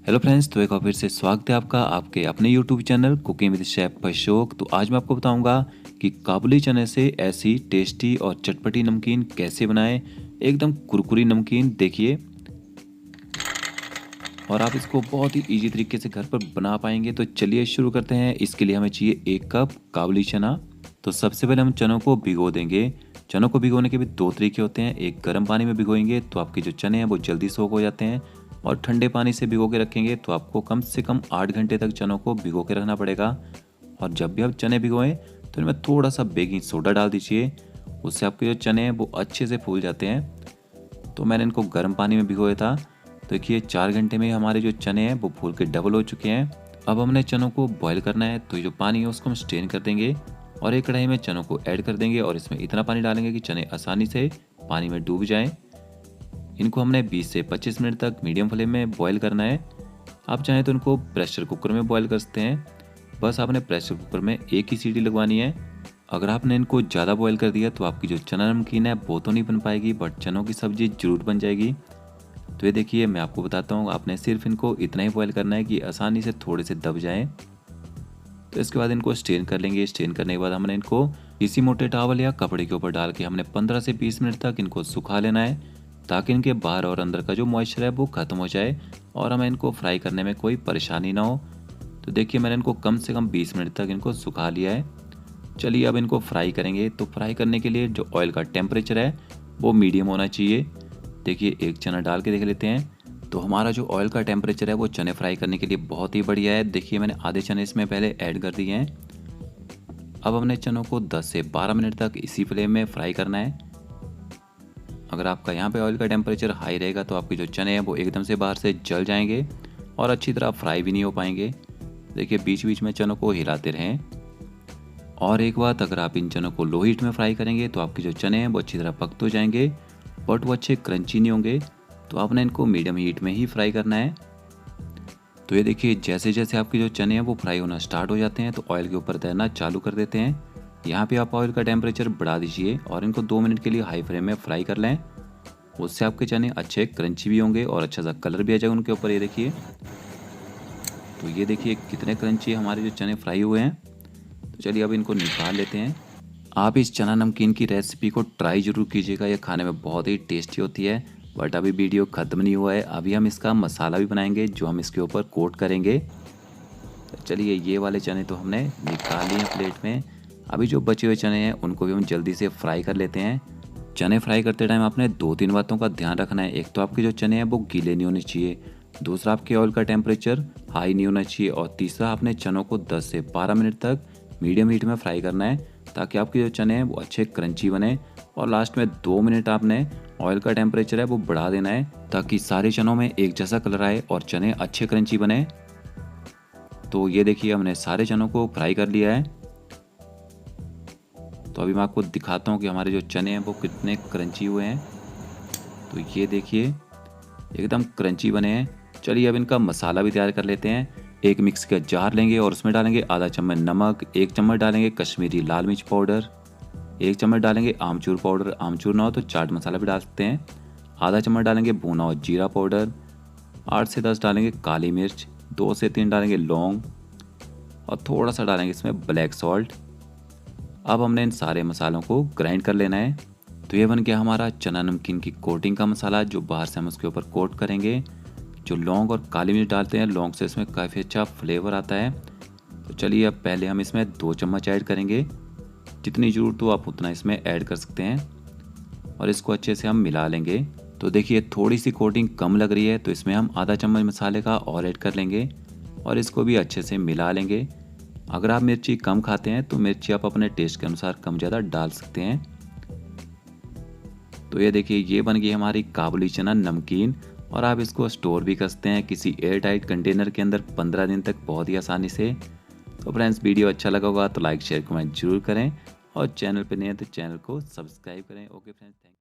Hello friends, तो एक बार फिर से स्वागत है आपका आपके अपने YouTube channel cooking with chef Ashok. तो आज मैं आपको बताऊंगा कि काबुली चने से ऐसी टेस्टी और चटपटी नमकीन कैसे बनाएं। एकदम कुरकुरी नमकीन देखिए, और आप इसको बहुत ही इजी तरीके से घर पर बना पाएंगे। तो चलिए शुरू करते हैं। इसके लिए हमें चाहिए 1 कप काबुली चना। तो सबसे पहले हम चनों को भिगो देंगे। चनों को भिगोने के भी 2 तरीके होते हैं। एक गर्म पानी में भिगोएंगे तो आपके जो चने हैं वो जल्दी सोख हो जाते हैं, और ठंडे पानी से भिगो के रखेंगे तो आपको कम से कम 8 घंटे तक चनों को भिगो के रखना पड़ेगा। और जब भी आप चने भिगोएं तो इनमें थोड़ा सा बेकिंग सोडा डाल दीजिए, उससे आपके जो चने हैं वो अच्छे से फूल जाते हैं। तो मैंने इनको गर्म पानी में भिगोया था। देखिए 4 घंटे में हमारे जो चने हैं वो फूल के डबल हो चुके हैं। अब हमने चनों को बॉईल करना है, तो ये जो पानी है उसको हम स्ट्रेन कर देंगे और एक कढ़ाई में चनों को ऐड कर देंगे, और इसमें इतना पानी डालेंगे कि चने आसानी से पानी में डूब जाएं। इनको हमने 20 से 25 मिनट तक मीडियम फ्लेम में बॉईल करना है। आप चाहें तो इनको प्रेशर कुकर में बॉईल कर सकते हैं। बस आपने प्रेशर कुकर में एक ही सीटी लगवानी है। अगर आपने इनको ज़्यादा बॉईल कर दिया तो आपकी जो चना नमकीन है वो तो नहीं बन पाएगी, बट चनों की सब्ज़ी ज़रूर बन जाएगी। तो ये देखिए, मैं आपको बताता हूँ, आपने सिर्फ इनको इतना ही बॉईल करना है कि आसानी से थोड़े से दब जाएं। तो इसके बाद इनको स्ट्रेन कर लेंगे। स्ट्रेन करने के बाद हमने इनको किसी मोटे टॉवल या कपड़े के ऊपर डाल के हमने 15 से 20 मिनट तक इनको सुखा लेना है, ताकि इनके बाहर और अंदर का जो मॉइस्चर है वो खत्म हो जाए और हमें इनको फ्राई करने में कोई परेशानी ना हो। तो देखिए, मैंने इनको कम से कम 20 मिनट तक इनको सुखा लिया है। चलिए अब इनको फ्राई करेंगे। तो फ्राई करने के लिए जो ऑयल का टेम्परेचर है वो मीडियम होना चाहिए। देखिए, एक चना डाल के देख लेते हैं। तो हमारा जो ऑयल का टेम्परेचर है वो चने फ्राई करने के लिए बहुत ही बढ़िया है। देखिए, मैंने आधे चने इसमें पहले ऐड कर दिए हैं। अब हमने चनों को 10 से 12 मिनट तक इसी फ्लेम में फ्राई करना है। अगर आपका यहाँ पे ऑयल का टेम्परेचर हाई रहेगा तो आपके जो चने हैं वो एकदम से बाहर से जल जाएंगे और अच्छी तरह फ्राई भी नहीं हो पाएंगे। देखिए, बीच बीच में चनों को हिलाते रहें। और एक बात, अगर आप इन चनों को लो हीट में फ्राई करेंगे तो आपके जो चने हैं वो अच्छी तरह पक तो जाएंगे, बट वो अच्छे क्रंची नहीं होंगे। तो आपने इनको मीडियम हीट में ही फ्राई करना है। तो ये देखिए, जैसे जैसे आपके जो चने हैं वो फ्राई होना स्टार्ट हो जाते हैं तो ऑयल के ऊपर तैरना चालू कर देते हैं। यहाँ पे आप ऑयल का टेम्परेचर बढ़ा दीजिए और इनको 2 मिनट के लिए हाई फ्लेम में फ्राई कर लें। उससे आपके चने अच्छे क्रंची भी होंगे और अच्छा सा कलर भी आ जाएगा उनके ऊपर। ये देखिए, तो ये देखिए कितने क्रंची हमारे जो चने फ्राई हुए हैं। तो चलिए अब इनको निकाल लेते हैं। आप इस चना नमकीन की रेसिपी को ट्राई ज़रूर कीजिएगा, ये खाने में बहुत ही टेस्टी होती है। बट अभी वीडियो ख़त्म नहीं हुआ है, अभी हम इसका मसाला भी बनाएंगे जो हम इसके ऊपर कोट करेंगे। तो चलिए, ये वाले चने तो हमने निकाल लिए हैं प्लेट में। अभी जो बचे हुए चने हैं उनको भी हम जल्दी से फ्राई कर लेते हैं। चने फ्राई करते टाइम आपने 2-3 बातों का ध्यान रखना है। एक तो आपके जो चने हैं वो गीले नहीं होने चाहिए, दूसरा आपके ऑयल का टेम्परेचर हाई नहीं होना चाहिए, और तीसरा आपने चनों को 10 से 12 मिनट तक मीडियम हीट में फ्राई करना है, ताकि आपके जो चने हैं वो अच्छे क्रंची बने। और लास्ट में 2 मिनट आपने ऑयल का टेम्परेचर है वो बढ़ा देना है, ताकि सारे चनों में एक जैसा कलर आए और चने अच्छे क्रंची बने। तो ये देखिए, हमने सारे चनों को फ्राई कर लिया है। तो अभी मैं आपको दिखाता हूँ कि हमारे जो चने हैं वो कितने क्रंची हुए हैं। तो ये देखिए, एकदम क्रंची बने हैं। चलिए अब इनका मसाला भी तैयार कर लेते हैं। एक मिक्स का जार लेंगे और उसमें डालेंगे आधा चम्मच नमक, 1 चम्मच डालेंगे कश्मीरी लाल मिर्च पाउडर, 1 चम्मच डालेंगे आमचूर पाउडर, आमचूर ना हो तो चाट मसाला भी डाल सकते हैं, आधा चम्मच डालेंगे भुना हुआ जीरा पाउडर, 8 से 10 डालेंगे काली मिर्च, 2 से 3 डालेंगे लौंग, और थोड़ा सा डालेंगे इसमें ब्लैक सॉल्ट। अब हमने इन सारे मसालों को ग्राइंड कर लेना है। तो ये बन गया हमारा चना नमकीन की कोटिंग का मसाला, जो बाहर से हम उसके ऊपर कोट करेंगे। जो लौंग और काली मिर्च डालते हैं, लौंग से इसमें काफ़ी अच्छा फ्लेवर आता है। तो चलिए अब पहले हम इसमें 2 चम्मच ऐड करेंगे। जितनी ज़रूरत हो आप उतना इसमें ऐड कर सकते हैं, और इसको अच्छे से हम मिला लेंगे। तो देखिए, थोड़ी सी कोटिंग कम लग रही है तो इसमें हम आधा चम्मच मसाले का और ऐड कर लेंगे और इसको भी अच्छे से मिला लेंगे। अगर आप मिर्ची कम खाते हैं तो मिर्ची आप अपने टेस्ट के अनुसार कम ज़्यादा डाल सकते हैं। तो ये देखिए, ये बन गई हमारी काबुली चना नमकीन, और आप इसको स्टोर भी कर सकते हैं किसी एयर टाइट कंटेनर के अंदर 15 दिन तक बहुत ही आसानी से। तो फ्रेंड्स, वीडियो अच्छा लगा होगा तो लाइक शेयर कमेंट जरूर करें, और चैनल पर नए हैं तो चैनल को सब्सक्राइब करें। Okay friends, thank you.